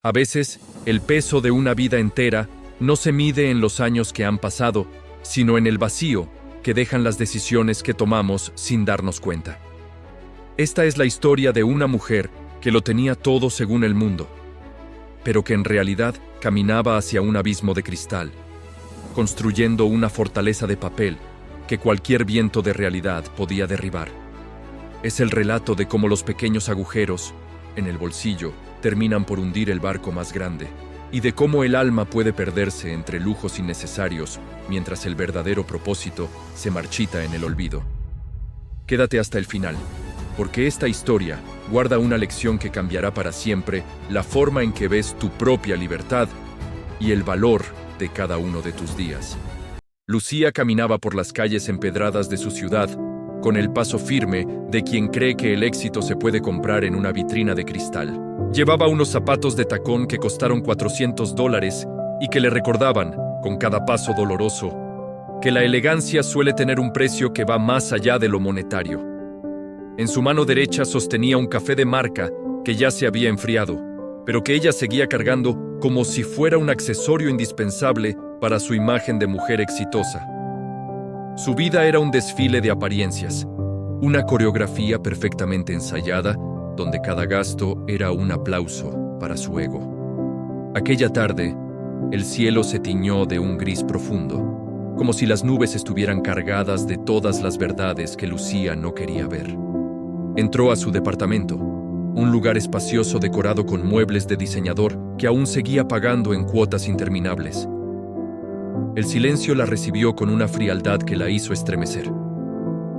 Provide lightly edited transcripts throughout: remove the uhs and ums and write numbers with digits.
A veces, el peso de una vida entera no se mide en los años que han pasado, sino en el vacío que dejan las decisiones que tomamos sin darnos cuenta. Esta es la historia de una mujer que lo tenía todo según el mundo, pero que en realidad caminaba hacia un abismo de cristal, construyendo una fortaleza de papel que cualquier viento de realidad podía derribar. Es el relato de cómo los pequeños agujeros en el bolsillo terminan por hundir el barco más grande, y de cómo el alma puede perderse entre lujos innecesarios mientras el verdadero propósito se marchita en el olvido. Quédate hasta el final, porque esta historia guarda una lección que cambiará para siempre la forma en que ves tu propia libertad y el valor de cada uno de tus días. Lucía caminaba por las calles empedradas de su ciudad, con el paso firme de quien cree que el éxito se puede comprar en una vitrina de cristal. Llevaba unos zapatos de tacón que costaron $400 y que le recordaban, con cada paso doloroso, que la elegancia suele tener un precio que va más allá de lo monetario. En su mano derecha sostenía un café de marca que ya se había enfriado, pero que ella seguía cargando como si fuera un accesorio indispensable para su imagen de mujer exitosa. Su vida era un desfile de apariencias, una coreografía perfectamente ensayada, donde cada gasto era un aplauso para su ego. Aquella tarde, el cielo se tiñó de un gris profundo, como si las nubes estuvieran cargadas de todas las verdades que Lucía no quería ver. Entró a su departamento, un lugar espacioso decorado con muebles de diseñador que aún seguía pagando en cuotas interminables. El silencio la recibió con una frialdad que la hizo estremecer.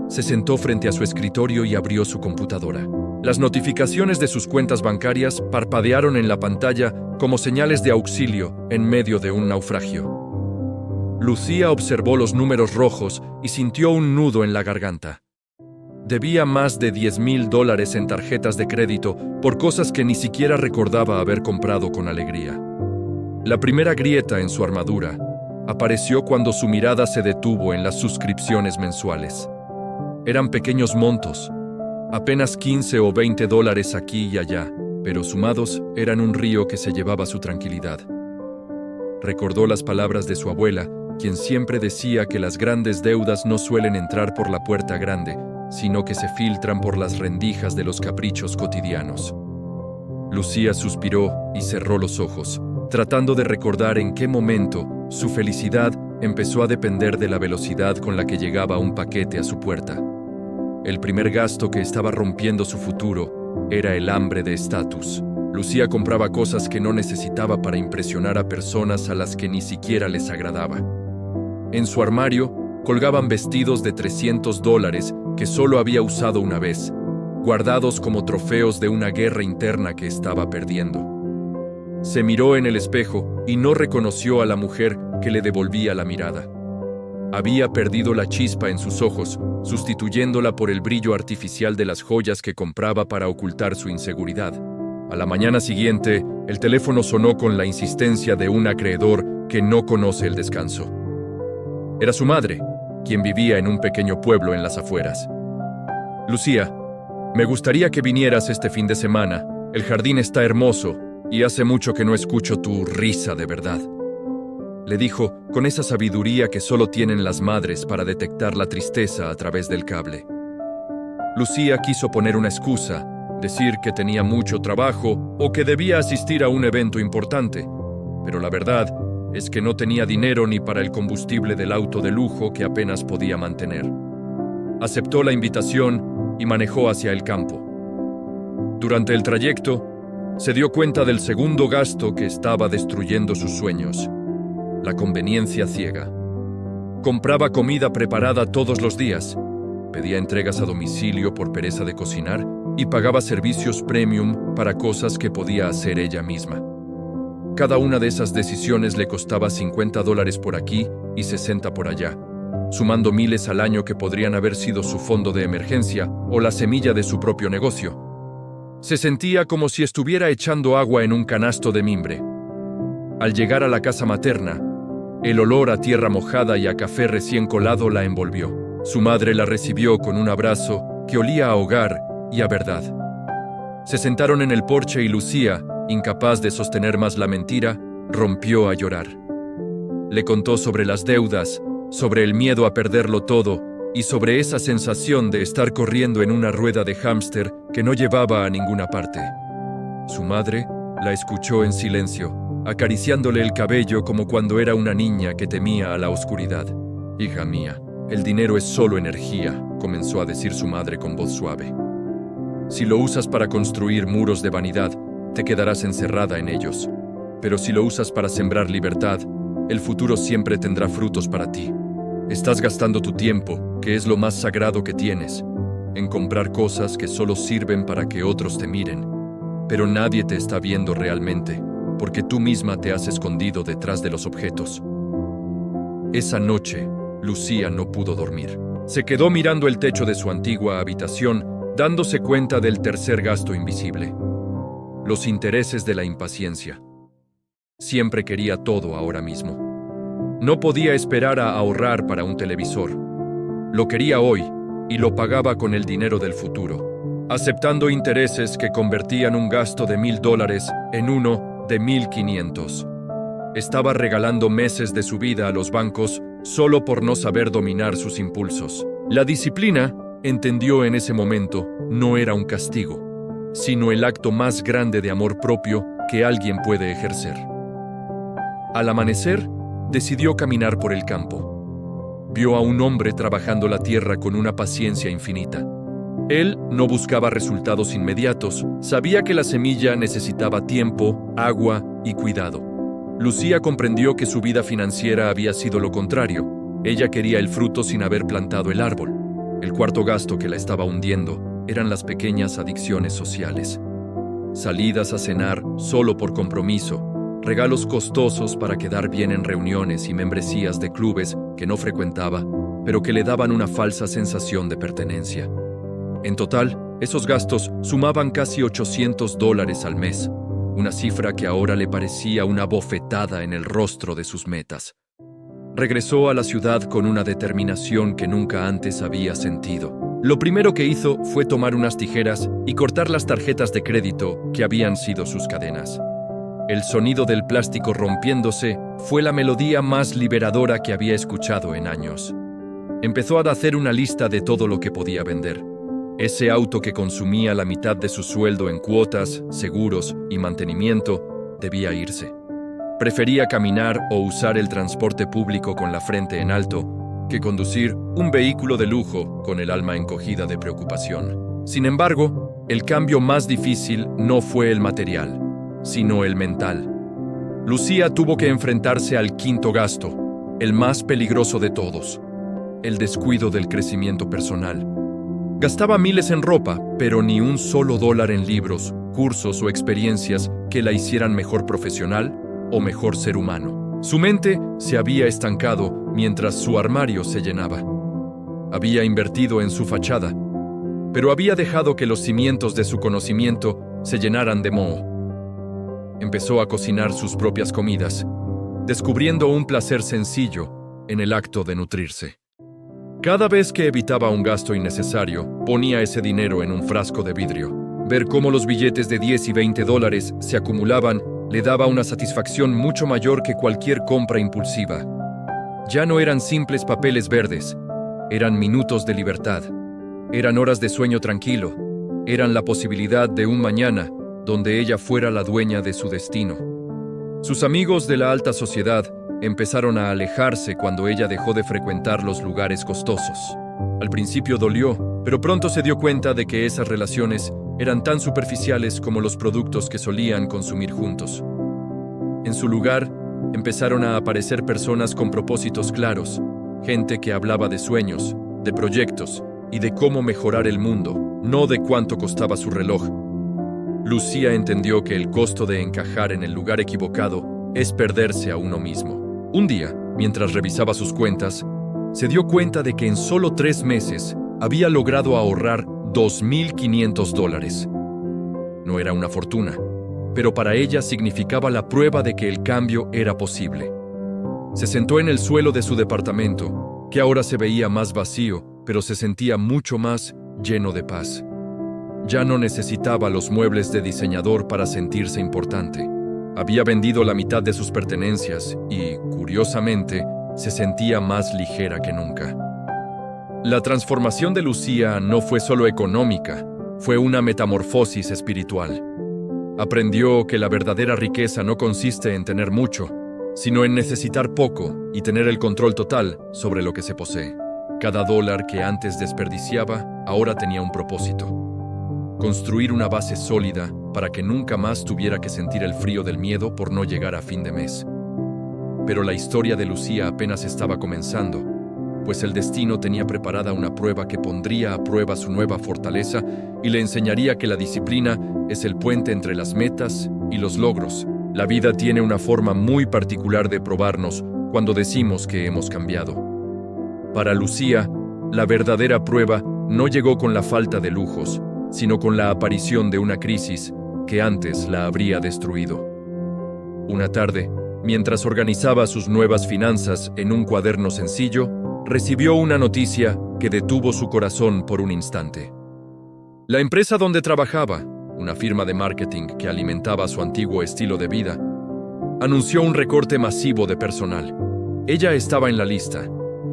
Se sentó frente a su escritorio y abrió su computadora. Las notificaciones de sus cuentas bancarias parpadearon en la pantalla como señales de auxilio en medio de un naufragio. Lucía observó los números rojos y sintió un nudo en la garganta. Debía más de $10,000 en tarjetas de crédito por cosas que ni siquiera recordaba haber comprado con alegría. La primera grieta en su armadura apareció cuando su mirada se detuvo en las suscripciones mensuales. Eran pequeños montos, apenas $15 o $20 aquí y allá, pero sumados eran un río que se llevaba su tranquilidad. Recordó las palabras de su abuela, quien siempre decía que las grandes deudas no suelen entrar por la puerta grande, sino que se filtran por las rendijas de los caprichos cotidianos. Lucía suspiró y cerró los ojos, tratando de recordar en qué momento su felicidad empezó a depender de la velocidad con la que llegaba un paquete a su puerta. El primer gasto que estaba rompiendo su futuro era el hambre de estatus. Lucía compraba cosas que no necesitaba para impresionar a personas a las que ni siquiera les agradaba. En su armario colgaban vestidos de $300 que solo había usado una vez, guardados como trofeos de una guerra interna que estaba perdiendo. Se miró en el espejo y no reconoció a la mujer que le devolvía la mirada. Había perdido la chispa en sus ojos, sustituyéndola por el brillo artificial de las joyas que compraba para ocultar su inseguridad. A la mañana siguiente, el teléfono sonó con la insistencia de un acreedor que no conoce el descanso. Era su madre, quien vivía en un pequeño pueblo en las afueras. «Lucía, me gustaría que vinieras este fin de semana. El jardín está hermoso y hace mucho que no escucho tu risa de verdad», le dijo con esa sabiduría que solo tienen las madres para detectar la tristeza a través del cable. Lucía quiso poner una excusa, decir que tenía mucho trabajo o que debía asistir a un evento importante, pero la verdad es que no tenía dinero ni para el combustible del auto de lujo que apenas podía mantener. Aceptó la invitación y manejó hacia el campo. Durante el trayecto, se dio cuenta del segundo gasto que estaba destruyendo sus sueños: la conveniencia ciega. Compraba comida preparada todos los días, pedía entregas a domicilio por pereza de cocinar y pagaba servicios premium para cosas que podía hacer ella misma. Cada una de esas decisiones le costaba $50 por aquí y $60 por allá, sumando miles al año que podrían haber sido su fondo de emergencia o la semilla de su propio negocio. Se sentía como si estuviera echando agua en un canasto de mimbre. Al llegar a la casa materna, el olor a tierra mojada y a café recién colado la envolvió. Su madre la recibió con un abrazo que olía a hogar y a verdad. Se sentaron en el porche y Lucía incapaz de sostener más la mentira, rompió a llorar. Le contó sobre las deudas, sobre el miedo a perderlo todo y sobre esa sensación de estar corriendo en una rueda de hámster que no llevaba a ninguna parte. Su madre la escuchó en silencio, acariciándole el cabello como cuando era una niña que temía a la oscuridad. «Hija mía, el dinero es solo energía», comenzó a decir su madre con voz suave. «Si lo usas para construir muros de vanidad, te quedarás encerrada en ellos. Pero si lo usas para sembrar libertad, el futuro siempre tendrá frutos para ti. Estás gastando tu tiempo, que es lo más sagrado que tienes, en comprar cosas que solo sirven para que otros te miren. Pero nadie te está viendo realmente, porque tú misma te has escondido detrás de los objetos». Esa noche, Lucía no pudo dormir. Se quedó mirando el techo de su antigua habitación, dándose cuenta del tercer gasto invisible: los intereses de la impaciencia. Siempre quería todo ahora mismo. No podía esperar a ahorrar para un televisor. Lo quería hoy y lo pagaba con el dinero del futuro, aceptando intereses que convertían un gasto de $1,000 en uno de 1,500. Estaba regalando meses de su vida a los bancos solo por no saber dominar sus impulsos. La disciplina, entendió en ese momento, no era un castigo, sino el acto más grande de amor propio que alguien puede ejercer. Al amanecer, decidió caminar por el campo. Vio a un hombre trabajando la tierra con una paciencia infinita. Él no buscaba resultados inmediatos, sabía que la semilla necesitaba tiempo, agua y cuidado. Lucía comprendió que su vida financiera había sido lo contrario. Ella quería el fruto sin haber plantado el árbol. El cuarto gasto que la estaba hundiendo eran las pequeñas adicciones sociales. Salidas a cenar solo por compromiso, regalos costosos para quedar bien en reuniones y membresías de clubes que no frecuentaba, pero que le daban una falsa sensación de pertenencia. En total, esos gastos sumaban casi $800 al mes, una cifra que ahora le parecía una bofetada en el rostro de sus metas. Regresó a la ciudad con una determinación que nunca antes había sentido. Lo primero que hizo fue tomar unas tijeras y cortar las tarjetas de crédito que habían sido sus cadenas. El sonido del plástico rompiéndose fue la melodía más liberadora que había escuchado en años. Empezó a hacer una lista de todo lo que podía vender. Ese auto que consumía la mitad de su sueldo en cuotas, seguros y mantenimiento debía irse. Prefería caminar o usar el transporte público con la frente en alto que conducir un vehículo de lujo con el alma encogida de preocupación. Sin embargo, el cambio más difícil no fue el material, sino el mental. Lucía tuvo que enfrentarse al quinto gasto, el más peligroso de todos: el descuido del crecimiento personal. Gastaba miles en ropa, pero ni un solo dólar en libros, cursos o experiencias que la hicieran mejor profesional o mejor ser humano. Su mente se había estancado mientras su armario se llenaba. Había invertido en su fachada, pero había dejado que los cimientos de su conocimiento se llenaran de moho. Empezó a cocinar sus propias comidas, descubriendo un placer sencillo en el acto de nutrirse. Cada vez que evitaba un gasto innecesario, ponía ese dinero en un frasco de vidrio. Ver cómo los billetes de $10 y $20 se acumulaban le daba una satisfacción mucho mayor que cualquier compra impulsiva. Ya no eran simples papeles verdes, eran minutos de libertad, eran horas de sueño tranquilo, eran la posibilidad de un mañana donde ella fuera la dueña de su destino. Sus amigos de la alta sociedad empezaron a alejarse cuando ella dejó de frecuentar los lugares costosos. Al principio dolió, pero pronto se dio cuenta de que esas relaciones eran tan superficiales como los productos que solían consumir juntos. En su lugar, empezaron a aparecer personas con propósitos claros, gente que hablaba de sueños, de proyectos y de cómo mejorar el mundo, no de cuánto costaba su reloj. Lucía entendió que el costo de encajar en el lugar equivocado es perderse a uno mismo. Un día, mientras revisaba sus cuentas, se dio cuenta de que en solo 3 meses había logrado ahorrar $2,500. No era una fortuna, pero para ella significaba la prueba de que el cambio era posible. Se sentó en el suelo de su departamento, que ahora se veía más vacío, pero se sentía mucho más lleno de paz. Ya no necesitaba los muebles de diseñador para sentirse importante. Había vendido la mitad de sus pertenencias y, curiosamente, se sentía más ligera que nunca. La transformación de Lucía no fue solo económica, fue una metamorfosis espiritual. Aprendió que la verdadera riqueza no consiste en tener mucho, sino en necesitar poco y tener el control total sobre lo que se posee. Cada dólar que antes desperdiciaba, ahora tenía un propósito: construir una base sólida para que nunca más tuviera que sentir el frío del miedo por no llegar a fin de mes. Pero la historia de Lucía apenas estaba comenzando, pues el destino tenía preparada una prueba que pondría a prueba su nueva fortaleza y le enseñaría que la disciplina es el puente entre las metas y los logros. La vida tiene una forma muy particular de probarnos cuando decimos que hemos cambiado. Para Lucía, la verdadera prueba no llegó con la falta de lujos, sino con la aparición de una crisis que antes la habría destruido. Una tarde, mientras organizaba sus nuevas finanzas en un cuaderno sencillo, recibió una noticia que detuvo su corazón por un instante. La empresa donde trabajaba, una firma de marketing que alimentaba su antiguo estilo de vida, anunció un recorte masivo de personal. Ella estaba en la lista.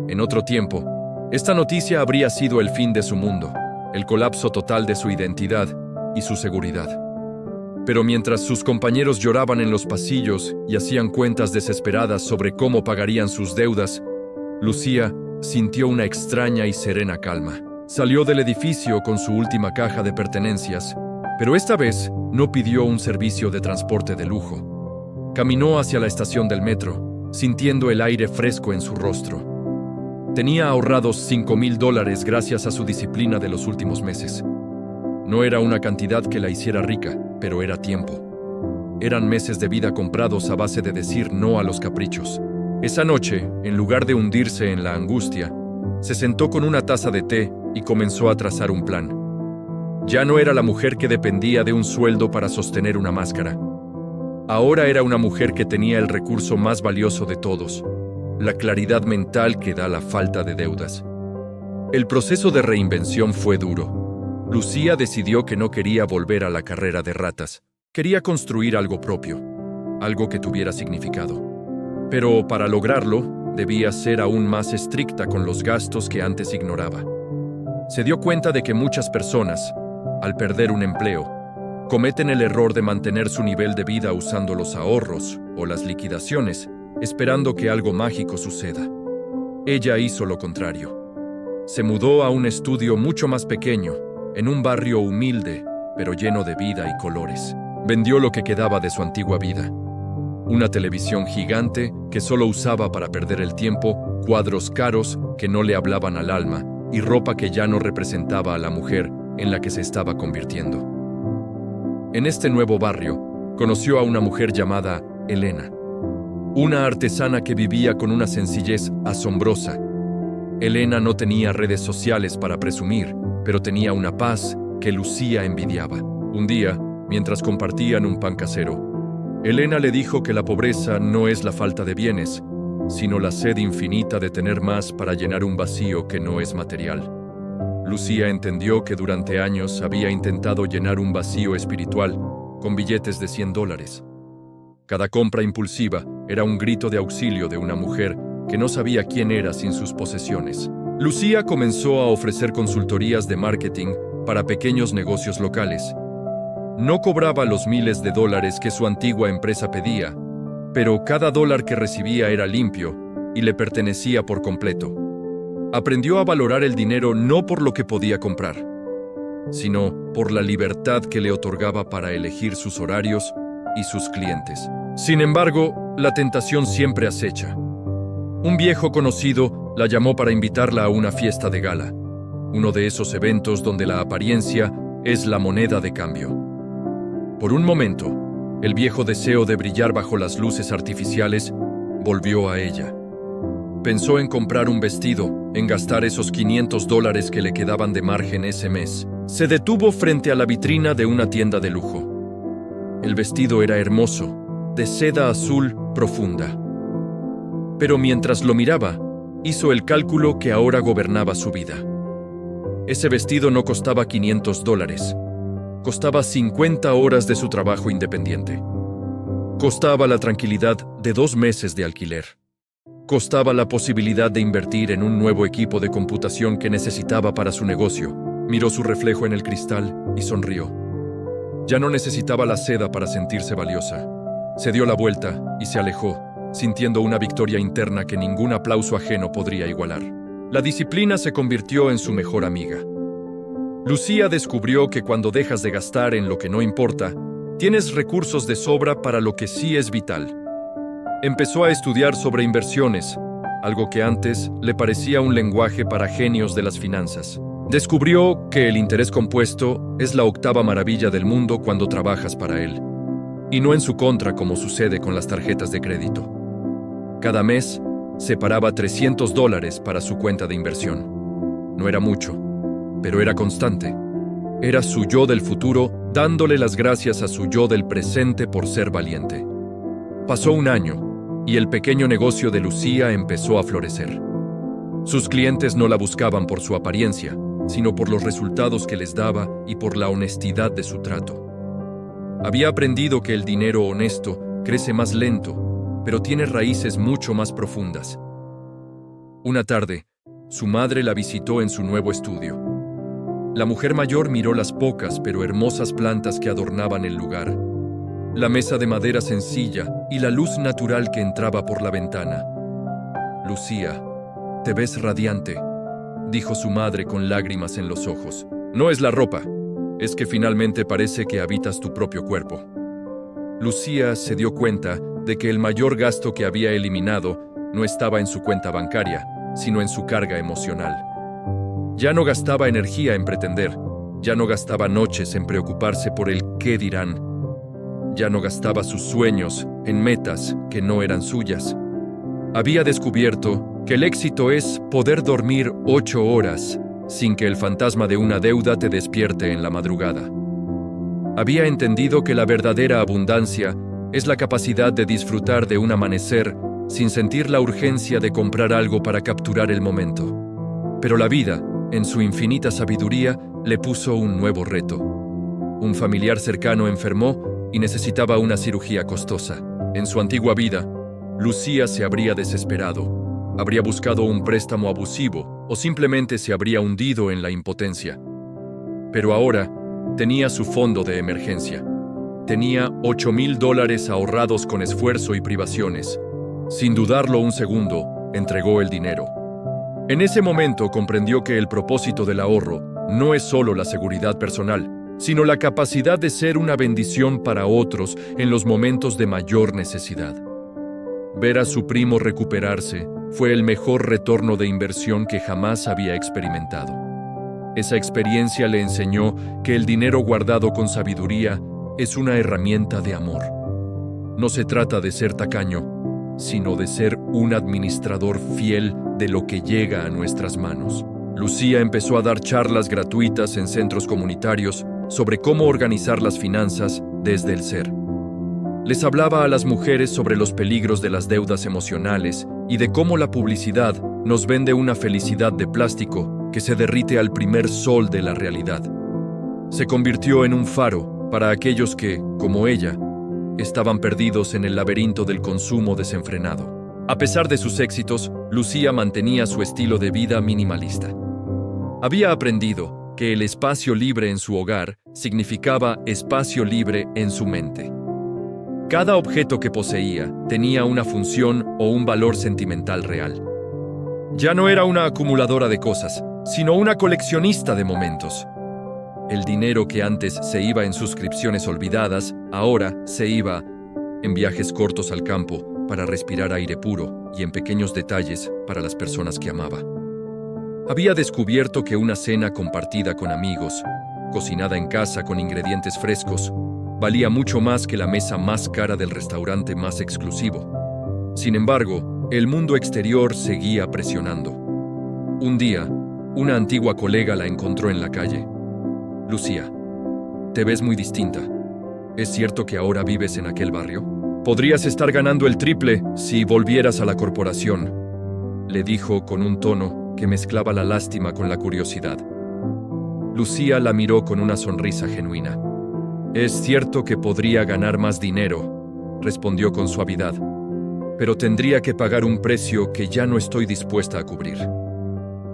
En otro tiempo, esta noticia habría sido el fin de su mundo, el colapso total de su identidad y su seguridad. Pero mientras sus compañeros lloraban en los pasillos y hacían cuentas desesperadas sobre cómo pagarían sus deudas, Lucía sintió una extraña y serena calma. Salió del edificio con su última caja de pertenencias, pero esta vez no pidió un servicio de transporte de lujo. Caminó hacia la estación del metro, sintiendo el aire fresco en su rostro. Tenía ahorrados $5,000 gracias a su disciplina de los últimos meses. No era una cantidad que la hiciera rica, pero era tiempo. Eran meses de vida comprados a base de decir no a los caprichos. Esa noche, en lugar de hundirse en la angustia, se sentó con una taza de té y comenzó a trazar un plan. Ya no era la mujer que dependía de un sueldo para sostener una máscara. Ahora era una mujer que tenía el recurso más valioso de todos: la claridad mental que da la falta de deudas. El proceso de reinvención fue duro. Lucía decidió que no quería volver a la carrera de ratas. Quería construir algo propio, algo que tuviera significado. Pero para lograrlo, debía ser aún más estricta con los gastos que antes ignoraba. Se dio cuenta de que muchas personas, al perder un empleo, cometen el error de mantener su nivel de vida usando los ahorros o las liquidaciones, esperando que algo mágico suceda. Ella hizo lo contrario. Se mudó a un estudio mucho más pequeño, en un barrio humilde, pero lleno de vida y colores. Vendió lo que quedaba de su antigua vida: una televisión gigante que solo usaba para perder el tiempo, cuadros caros que no le hablaban al alma y ropa que ya no representaba a la mujer en la que se estaba convirtiendo. En este nuevo barrio, conoció a una mujer llamada Elena, una artesana que vivía con una sencillez asombrosa. Elena no tenía redes sociales para presumir, pero tenía una paz que Lucía envidiaba. Un día, mientras compartían un pan casero, Elena le dijo que la pobreza no es la falta de bienes, sino la sed infinita de tener más para llenar un vacío que no es material. Lucía entendió que durante años había intentado llenar un vacío espiritual con billetes de $100. Cada compra impulsiva era un grito de auxilio de una mujer que no sabía quién era sin sus posesiones. Lucía comenzó a ofrecer consultorías de marketing para pequeños negocios locales. No cobraba los miles de dólares que su antigua empresa pedía, pero cada dólar que recibía era limpio y le pertenecía por completo. Aprendió a valorar el dinero no por lo que podía comprar, sino por la libertad que le otorgaba para elegir sus horarios y sus clientes. Sin embargo, la tentación siempre acecha. Un viejo conocido la llamó para invitarla a una fiesta de gala, uno de esos eventos donde la apariencia es la moneda de cambio. Por un momento, el viejo deseo de brillar bajo las luces artificiales volvió a ella. Pensó en comprar un vestido, en gastar esos $500 que le quedaban de margen ese mes. Se detuvo frente a la vitrina de una tienda de lujo. El vestido era hermoso, de seda azul profunda. Pero mientras lo miraba, hizo el cálculo que ahora gobernaba su vida. Ese vestido no costaba $500, Costaba 50 horas de su trabajo independiente. Costaba la tranquilidad de 2 meses de alquiler. Costaba la posibilidad de invertir en un nuevo equipo de computación que necesitaba para su negocio. Miró su reflejo en el cristal y sonrió. Ya no necesitaba la seda para sentirse valiosa. Se dio la vuelta y se alejó, sintiendo una victoria interna que ningún aplauso ajeno podría igualar. La disciplina se convirtió en su mejor amiga. Lucía descubrió que cuando dejas de gastar en lo que no importa, tienes recursos de sobra para lo que sí es vital. Empezó a estudiar sobre inversiones, algo que antes le parecía un lenguaje para genios de las finanzas. Descubrió que el interés compuesto es la octava maravilla del mundo cuando trabajas para él, y no en su contra como sucede con las tarjetas de crédito. Cada mes separaba $300 para su cuenta de inversión. No era mucho, pero era constante. Era su yo del futuro dándole las gracias a su yo del presente por ser valiente. Pasó un año y el pequeño negocio de Lucía empezó a florecer. Sus clientes no la buscaban por su apariencia, sino por los resultados que les daba y por la honestidad de su trato. Había aprendido que el dinero honesto crece más lento, pero tiene raíces mucho más profundas. Una tarde, su madre la visitó en su nuevo estudio. La mujer mayor miró las pocas pero hermosas plantas que adornaban el lugar, la mesa de madera sencilla y la luz natural que entraba por la ventana. «Lucía, te ves radiante», dijo su madre con lágrimas en los ojos. «No es la ropa, es que finalmente parece que habitas tu propio cuerpo». Lucía se dio cuenta de que el mayor gasto que había eliminado no estaba en su cuenta bancaria, sino en su carga emocional. Ya no gastaba energía en pretender, ya no gastaba noches en preocuparse por el qué dirán, ya no gastaba sus sueños en metas que no eran suyas. Había descubierto que el éxito es poder dormir 8 horas sin que el fantasma de una deuda te despierte en la madrugada. Había entendido que la verdadera abundancia es la capacidad de disfrutar de un amanecer sin sentir la urgencia de comprar algo para capturar el momento. Pero la vida, en su infinita sabiduría, le puso un nuevo reto. Un familiar cercano enfermó y necesitaba una cirugía costosa. En su antigua vida, Lucía se habría desesperado, habría buscado un préstamo abusivo o simplemente se habría hundido en la impotencia. Pero ahora tenía su fondo de emergencia. Tenía $8,000 ahorrados con esfuerzo y privaciones. Sin dudarlo un segundo, entregó el dinero. En ese momento comprendió que el propósito del ahorro no es solo la seguridad personal, sino la capacidad de ser una bendición para otros en los momentos de mayor necesidad. Ver a su primo recuperarse fue el mejor retorno de inversión que jamás había experimentado. Esa experiencia le enseñó que el dinero guardado con sabiduría es una herramienta de amor. No se trata de ser tacaño, sino de ser un administrador fiel de lo que llega a nuestras manos. Lucía empezó a dar charlas gratuitas en centros comunitarios sobre cómo organizar las finanzas desde el ser. Les hablaba a las mujeres sobre los peligros de las deudas emocionales y de cómo la publicidad nos vende una felicidad de plástico que se derrite al primer sol de la realidad. Se convirtió en un faro para aquellos que, como ella, estaban perdidos en el laberinto del consumo desenfrenado. A pesar de sus éxitos, Lucía mantenía su estilo de vida minimalista. Había aprendido que el espacio libre en su hogar significaba espacio libre en su mente. Cada objeto que poseía tenía una función o un valor sentimental real. Ya no era una acumuladora de cosas, sino una coleccionista de momentos. El dinero que antes se iba en suscripciones olvidadas, ahora se iba en viajes cortos al campo para respirar aire puro y en pequeños detalles para las personas que amaba. Había descubierto que una cena compartida con amigos, cocinada en casa con ingredientes frescos, valía mucho más que la mesa más cara del restaurante más exclusivo. Sin embargo, el mundo exterior seguía presionando. Un día, una antigua colega la encontró en la calle. «Lucía, te ves muy distinta. ¿Es cierto que ahora vives en aquel barrio? Podrías estar ganando el triple si volvieras a la corporación», le dijo con un tono que mezclaba la lástima con la curiosidad. Lucía la miró con una sonrisa genuina. Es cierto que podría ganar más dinero, respondió con suavidad, pero tendría que pagar un precio que ya no estoy dispuesta a cubrir.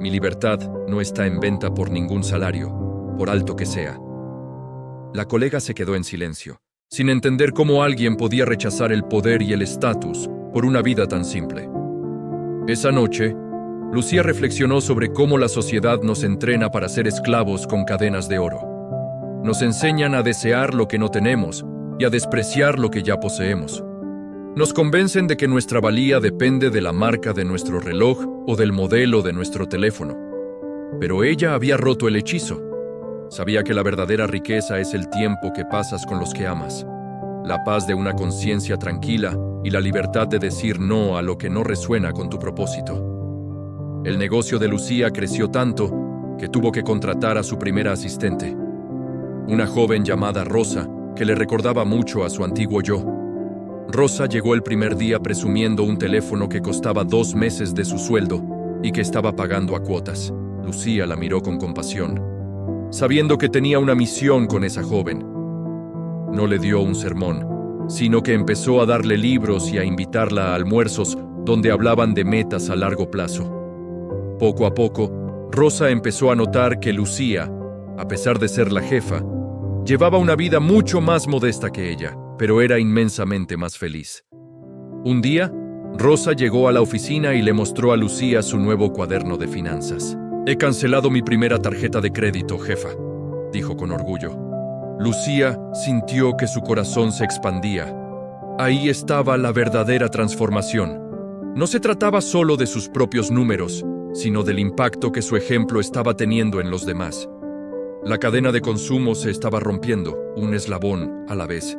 Mi libertad no está en venta por ningún salario, por alto que sea. La colega se quedó en silencio, sin entender cómo alguien podía rechazar el poder y el estatus por una vida tan simple. Esa noche, Lucía reflexionó sobre cómo la sociedad nos entrena para ser esclavos con cadenas de oro. Nos enseñan a desear lo que no tenemos y a despreciar lo que ya poseemos. Nos convencen de que nuestra valía depende de la marca de nuestro reloj o del modelo de nuestro teléfono. Pero ella había roto el hechizo. Sabía que la verdadera riqueza es el tiempo que pasas con los que amas, la paz de una conciencia tranquila y la libertad de decir no a lo que no resuena con tu propósito. El negocio de Lucía creció tanto que tuvo que contratar a su primera asistente, una joven llamada Rosa, que le recordaba mucho a su antiguo yo. Rosa llegó el primer día presumiendo un teléfono que costaba 2 meses de su sueldo y que estaba pagando a cuotas. Lucía la miró con compasión, sabiendo que tenía una misión con esa joven. No le dio un sermón, sino que empezó a darle libros y a invitarla a almuerzos donde hablaban de metas a largo plazo. Poco a poco, Rosa empezó a notar que Lucía, a pesar de ser la jefa, llevaba una vida mucho más modesta que ella, pero era inmensamente más feliz. Un día, Rosa llegó a la oficina y le mostró a Lucía su nuevo cuaderno de finanzas. «He cancelado mi primera tarjeta de crédito, jefa», dijo con orgullo. Lucía sintió que su corazón se expandía. Ahí estaba la verdadera transformación. No se trataba solo de sus propios números, sino del impacto que su ejemplo estaba teniendo en los demás. La cadena de consumo se estaba rompiendo, un eslabón a la vez.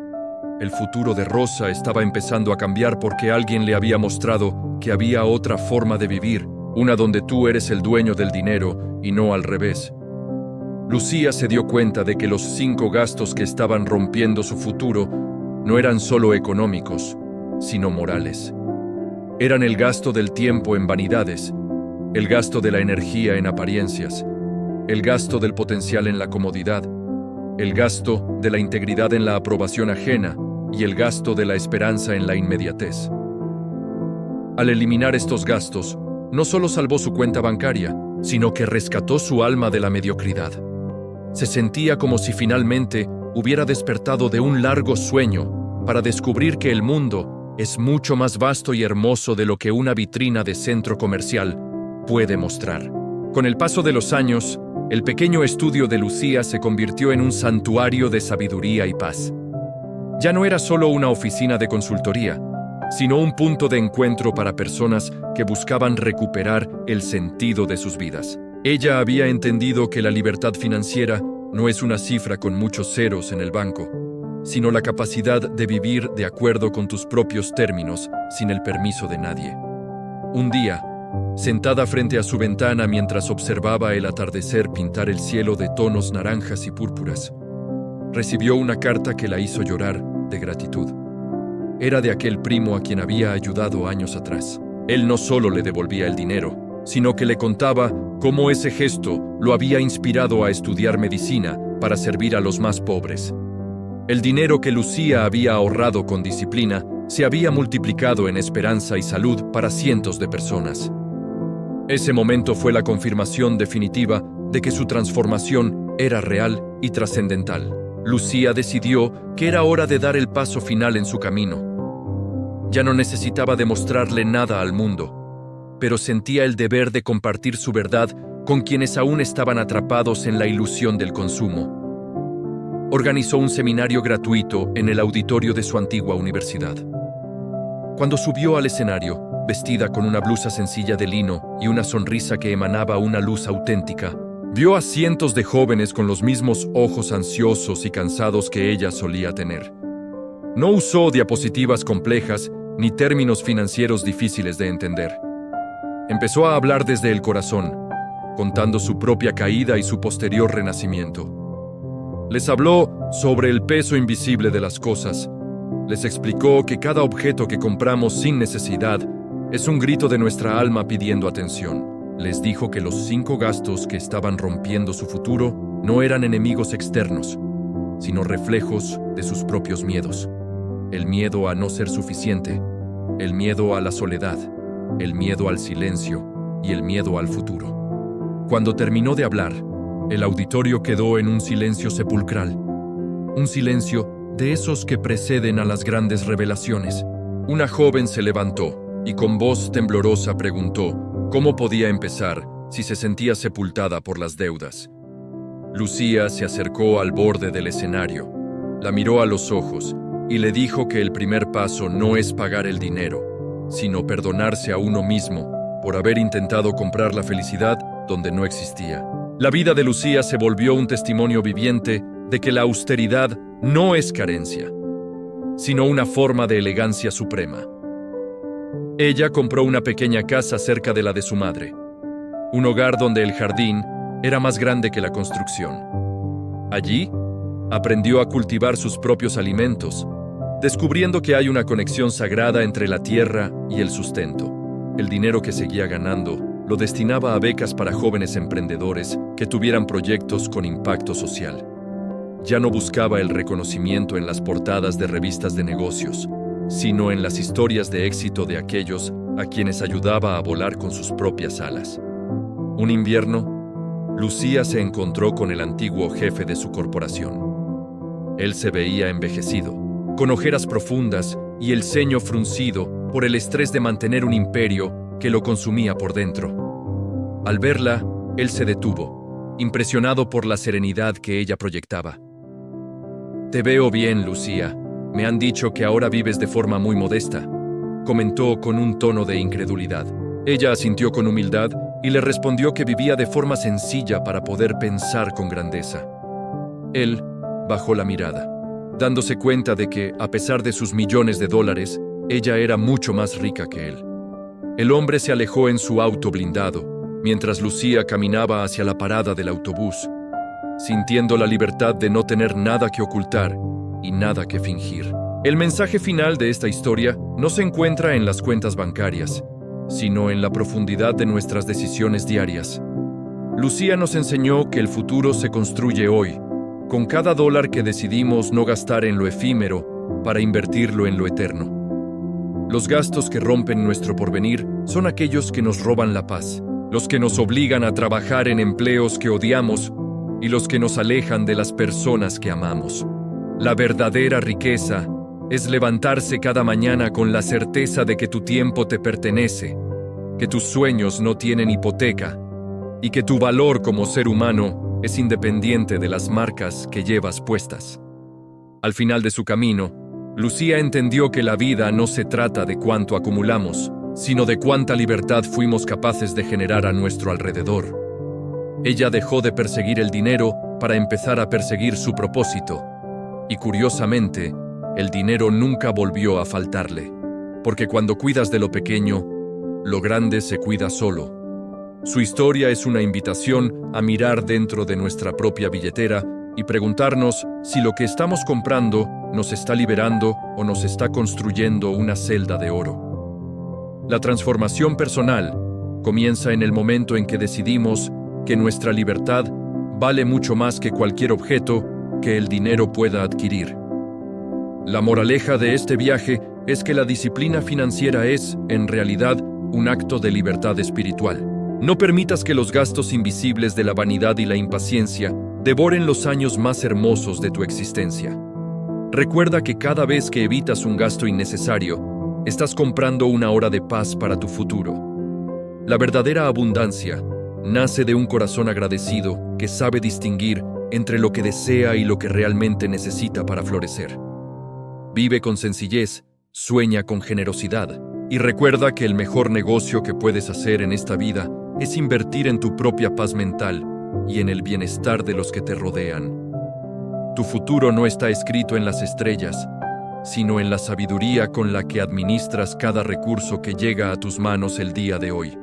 El futuro de Rosa estaba empezando a cambiar porque alguien le había mostrado que había otra forma de vivir, una donde tú eres el dueño del dinero y no al revés. Lucía se dio cuenta de que los 5 gastos que estaban rompiendo su futuro no eran solo económicos, sino morales. Eran el gasto del tiempo en vanidades, el gasto de la energía en apariencias, el gasto del potencial en la comodidad, el gasto de la integridad en la aprobación ajena y el gasto de la esperanza en la inmediatez. Al eliminar estos gastos, no solo salvó su cuenta bancaria, sino que rescató su alma de la mediocridad. Se sentía como si finalmente hubiera despertado de un largo sueño para descubrir que el mundo es mucho más vasto y hermoso de lo que una vitrina de centro comercial puede mostrar. Con el paso de los años, el pequeño estudio de Lucía se convirtió en un santuario de sabiduría y paz. Ya no era solo una oficina de consultoría, sino un punto de encuentro para personas que buscaban recuperar el sentido de sus vidas. Ella había entendido que la libertad financiera no es una cifra con muchos ceros en el banco, sino la capacidad de vivir de acuerdo con tus propios términos, sin el permiso de nadie. Un día, sentada frente a su ventana mientras observaba el atardecer pintar el cielo de tonos naranjas y púrpuras, recibió una carta que la hizo llorar de gratitud. Era de aquel primo a quien había ayudado años atrás. Él no solo le devolvía el dinero, sino que le contaba cómo ese gesto lo había inspirado a estudiar medicina para servir a los más pobres. El dinero que Lucía había ahorrado con disciplina se había multiplicado en esperanza y salud para cientos de personas. Ese momento fue la confirmación definitiva de que su transformación era real y trascendental. Lucía decidió que era hora de dar el paso final en su camino. Ya no necesitaba demostrarle nada al mundo, pero sentía el deber de compartir su verdad con quienes aún estaban atrapados en la ilusión del consumo. Organizó un seminario gratuito en el auditorio de su antigua universidad. Cuando subió al escenario, vestida con una blusa sencilla de lino y una sonrisa que emanaba una luz auténtica, vio a cientos de jóvenes con los mismos ojos ansiosos y cansados que ella solía tener. No usó diapositivas complejas ni términos financieros difíciles de entender. Empezó a hablar desde el corazón, contando su propia caída y su posterior renacimiento. Les habló sobre el peso invisible de las cosas. Les explicó que cada objeto que compramos sin necesidad es un grito de nuestra alma pidiendo atención. Les dijo que los 5 gastos que estaban rompiendo su futuro no eran enemigos externos, sino reflejos de sus propios miedos. El miedo a no ser suficiente, el miedo a la soledad, el miedo al silencio y el miedo al futuro. Cuando terminó de hablar, el auditorio quedó en un silencio sepulcral. Un silencio de esos que preceden a las grandes revelaciones. Una joven se levantó y con voz temblorosa preguntó cómo podía empezar si se sentía sepultada por las deudas. Lucía se acercó al borde del escenario, la miró a los ojos y le dijo que el primer paso no es pagar el dinero, sino perdonarse a uno mismo por haber intentado comprar la felicidad donde no existía. La vida de Lucía se volvió un testimonio viviente de que la austeridad no es carencia, sino una forma de elegancia suprema. Ella compró una pequeña casa cerca de la de su madre, un hogar donde el jardín era más grande que la construcción. Allí, aprendió a cultivar sus propios alimentos, descubriendo que hay una conexión sagrada entre la tierra y el sustento. El dinero que seguía ganando lo destinaba a becas para jóvenes emprendedores que tuvieran proyectos con impacto social. Ya no buscaba el reconocimiento en las portadas de revistas de negocios, sino en las historias de éxito de aquellos a quienes ayudaba a volar con sus propias alas. Un invierno, Lucía se encontró con el antiguo jefe de su corporación. Él se veía envejecido, con ojeras profundas y el ceño fruncido por el estrés de mantener un imperio que lo consumía por dentro. Al verla, él se detuvo, impresionado por la serenidad que ella proyectaba. «Te veo bien, Lucía. Me han dicho que ahora vives de forma muy modesta», comentó con un tono de incredulidad. Ella asintió con humildad y le respondió que vivía de forma sencilla para poder pensar con grandeza. Él bajó la mirada, dándose cuenta de que, a pesar de sus millones de dólares, ella era mucho más rica que él. El hombre se alejó en su auto blindado, mientras Lucía caminaba hacia la parada del autobús, sintiendo la libertad de no tener nada que ocultar y nada que fingir. El mensaje final de esta historia no se encuentra en las cuentas bancarias, sino en la profundidad de nuestras decisiones diarias. Lucía nos enseñó que el futuro se construye hoy, con cada dólar que decidimos no gastar en lo efímero para invertirlo en lo eterno. Los gastos que rompen nuestro porvenir son aquellos que nos roban la paz, los que nos obligan a trabajar en empleos que odiamos y los que nos alejan de las personas que amamos. La verdadera riqueza es levantarse cada mañana con la certeza de que tu tiempo te pertenece, que tus sueños no tienen hipoteca y que tu valor como ser humano es independiente de las marcas que llevas puestas. Al final de su camino, Lucía entendió que la vida no se trata de cuánto acumulamos, sino de cuánta libertad fuimos capaces de generar a nuestro alrededor. Ella dejó de perseguir el dinero para empezar a perseguir su propósito, y curiosamente, el dinero nunca volvió a faltarle, porque cuando cuidas de lo pequeño, lo grande se cuida solo. Su historia es una invitación a mirar dentro de nuestra propia billetera y preguntarnos si lo que estamos comprando nos está liberando o nos está construyendo una celda de oro. La transformación personal comienza en el momento en que decidimos que nuestra libertad vale mucho más que cualquier objeto que el dinero pueda adquirir. La moraleja de este viaje es que la disciplina financiera es, en realidad, un acto de libertad espiritual. No permitas que los gastos invisibles de la vanidad y la impaciencia devoren los años más hermosos de tu existencia. Recuerda que cada vez que evitas un gasto innecesario, estás comprando una hora de paz para tu futuro. La verdadera abundancia nace de un corazón agradecido que sabe distinguir entre lo que desea y lo que realmente necesita para florecer. Vive con sencillez, sueña con generosidad y recuerda que el mejor negocio que puedes hacer en esta vida es invertir en tu propia paz mental y en el bienestar de los que te rodean. Tu futuro no está escrito en las estrellas, sino en la sabiduría con la que administras cada recurso que llega a tus manos el día de hoy.